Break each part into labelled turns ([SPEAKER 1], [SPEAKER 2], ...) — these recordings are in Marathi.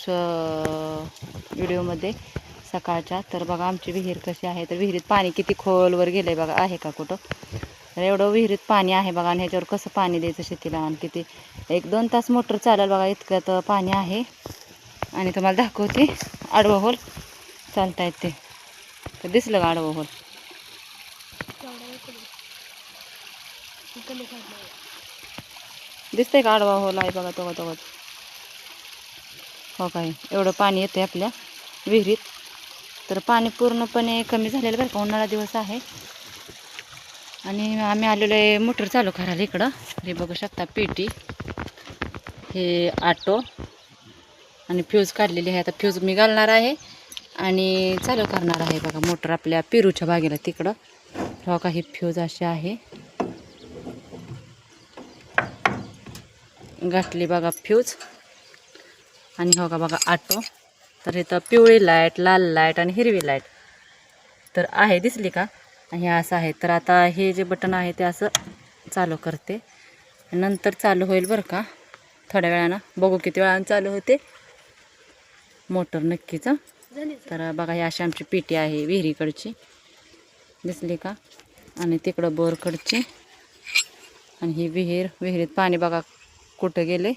[SPEAKER 1] व्हिडिओमध्ये सकाळच्या. तर बघा आमची विहीर कशी आहे. तर विहिरीत पाणी किती खोलवर गेलं आहे बघा. आहे का कुठं. तर एवढं विहिरीत पाणी आहे बघा. आणि ह्याच्यावर कसं पाणी द्यायचं शेतीला. आणि किती 1-2 तास मोटर चालेल बघा. इतकं पाणी आहे. आणि तुम्हाला दाखवते आडवं होल चालता येते. तर दिसलं का आडवं होल. दिसतंय का आडवा होल आहे बघा. तो हो काय एवढं पाणी येते आपल्या विहिरीत. तर पाणी पूर्णपणे कमी झालेलं बरं का. उन्हाळा दिवस आहे. आणि आम्ही आलेलो आहे मोटर चालू करायला इकडं. हे बघू शकता पेटी, हे ऑटो आणि फ्यूज काढलेली आहे. आता फ्यूज मी घालणार आहे आणि चालू करणार आहे बघा मोटर आपल्या पेरूच्या बागेला तिकडं. हो का ही फ्यूज अशी आहे. घातली बघा फ्यूज. आणि हो का बघा ऑटो. तर इथं पिवळी लाईट, लाल लाईट आणि हिरवी लाईट तर आहे. दिसली का. हे असं आहे. तर आता हे जे बटन आहे ते असं चालू करते. नंतर चालू होईल बरं का थोड्या वेळानं. बघू किती वेळानं चालू होते मोटर नक्कीच. तर बघा ही अशी आमची पेटी आहे विहिरीकडची. दिसली का. आणि तिकडं बोरकडची. आणि ही विहिरीत पाणी बघा कुठं गेले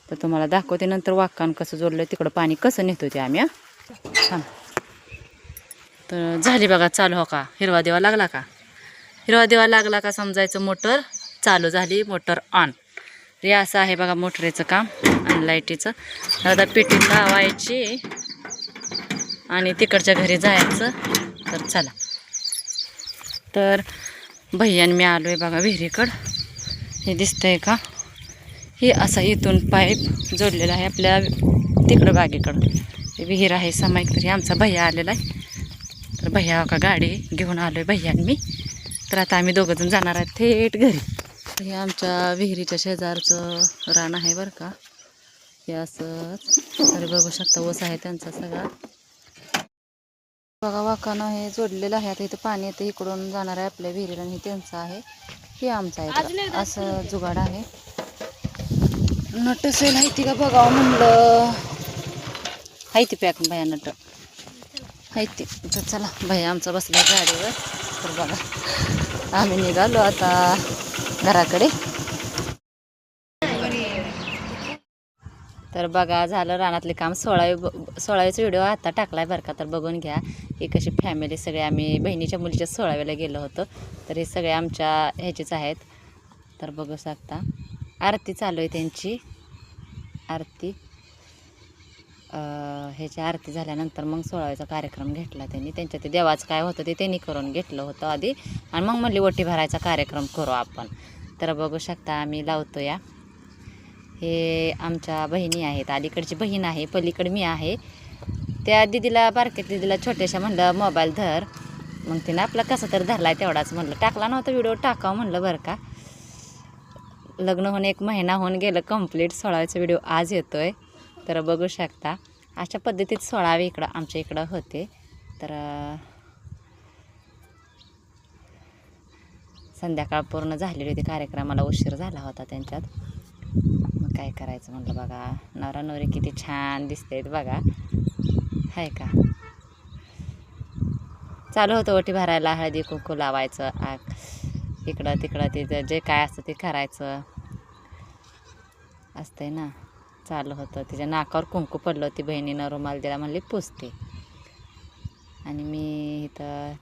[SPEAKER 1] तर तुम्हाला दाखवते नंतर. वाकान कसं जोडलं तिकडं पाणी कसं नेतो ते आम्ही. हां तर झाली बघा चालू. हो का हिरवा दिवा लागला का. हिरवा दिवा लागला का समजायचं मोटर चालू झाली. Motor on. हे असं आहे बघा मोटरीचं काम आणि लाईटीचं. आता पेटीत लावायची आणि तिकडच्या घरी जायचं. तर चला. तर भैयान मी आलो आहे बघा विहिरीकडं. हे दिसतंय का. हे असा इथून पाईप जोडलेला आहे आपल्या तिकडं बागेकडं. हे विहीर आहे सामायिक. तरी आमचा भैया आलेला आहे. तर भैया का गाडी घेऊन आलो आहे भैयान मी. तर आता आम्ही दोघंजण जाणार आहे थेट घरी. हे आमच्या विहिरीच्या शेजारचं रान आहे बरं का. हे असंच. तरी बघू शकता ओस आहे त्यांचा सगळा बघा. वाकानं हे जोडलेलं आहे. आता इथं पाणी येतं इकडून जाणार आहे आपल्या विहिरीला. आणि हे त्यांचं आहे. हे आमचं आहे. असं जुगाड आहे. नट सेल आहे ती का बघावं म्हणलं. आहे ती पॅक भया नट आहे ती. तर चला भैया आमचा बसला गाडीवर. तर बघा आम्ही निघालो आता घराकडे. तर बघा झालं रानातले काम. 16वीचा व्हिडिओ आता टाकलाय बरं का. तर बघून घ्या. ही कशी फॅमिली सगळे आम्ही बहिणीच्या मुलीच्या 16वीला गेलो होतो. तर हे सगळे आमच्या ह्याचेच आहेत. तर बघू शकता आरती चालू आहे त्यांची. आरती ह्याची आरती झाल्यानंतर मग 16वीचा कार्यक्रम घेतला त्यांनी. त्यांच्या ते देवाचं काय होतं ते त्यांनी करून घेतलं होतं आधी. आणि मग म्हणली ओटी भरायचा कार्यक्रम करू आपण. तर बघू शकता आम्ही लावतो या. हे आमच्या बहिणी आहेत. अलीकडची बहीण आहे, पलीकडे मी आहे. त्या दिदीला बारक्या दिदीला छोट्याशा म्हणलं मोबाईल धर. मग तिनं आपला कसा तर धरलाय तेवढाच म्हणलं. टाकला नव्हता व्हिडिओ टाकावं म्हणलं बरं का. लग्न होऊन 1 महिना होऊन गेलं कंप्लीट. 16वीचा व्हिडिओ आज येतोय. तर बघू शकता अशा पद्धतीत 16वी इकडं आमच्या इकडं होते. तर संध्याकाळ पूर्ण झालेली होती कार्यक्रमाला. उशीर झाला होता त्यांच्यात. मग काय करायचं म्हणलं. बघा नवरा नवरी किती छान दिसतेत बघा. आहे का. चालू होतं ओटी भरायला. हळदी कुंकू लावायचं. इकडं तिकडं ते जे काय असतं ते करायचं असतंय ना. चालू होतं. तिच्या नाकावर कुंकू पडलं होती. बहिणीनं रुमाल दिला म्हणली पुसते. आणि मी इथं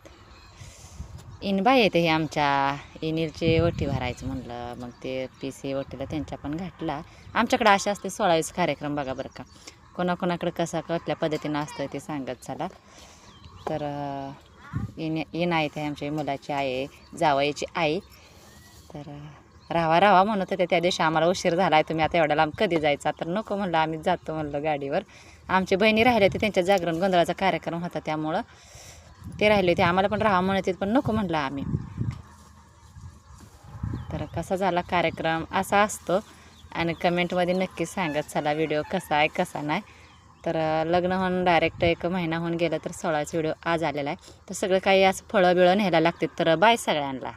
[SPEAKER 1] इनबाई येते हे आमच्या इनीरचे ओटी भरायचं म्हणलं. मग ते PC ओटीला त्यांच्या पण घातला. आमच्याकडं अशा असते 16वीचा कार्यक्रम बघा बरं का. कोणाकोणाकडं कसा कुठल्या पद्धतीनं असतं ते सांगत चला. तर इन आहे ते आमच्या मुलाची आई, जावयाची आई. तर राहा म्हणत होते त्या दिवशी. आम्हाला उशीर झाला आहे, तुम्ही आता एवढ्या लांब कधी जायचा. तर नको म्हणलं आम्ही जातो म्हणलं गाडीवर. आमची बहिणी राहिले होते. त्यांच्या जागरण गोंधळाचा कार्यक्रम होता त्यामुळं ते राहिले होते. आम्हाला पण राहा म्हणत पण नको म्हणलं आम्ही. तर कसा झाला कार्यक्रम असा असतो. आणि कमेंटमध्ये नक्की सांगत चला व्हिडिओ कसा आहे कसा नाही. तर लग्न होऊन डायरेक्ट 1 महिना होऊन गेलं. तर 16चा व्हिडिओ आज आलेला आहे. तर सगळं काही असं फळं बिळं न्यायला लागतात. तर बाय सगळ्यांना.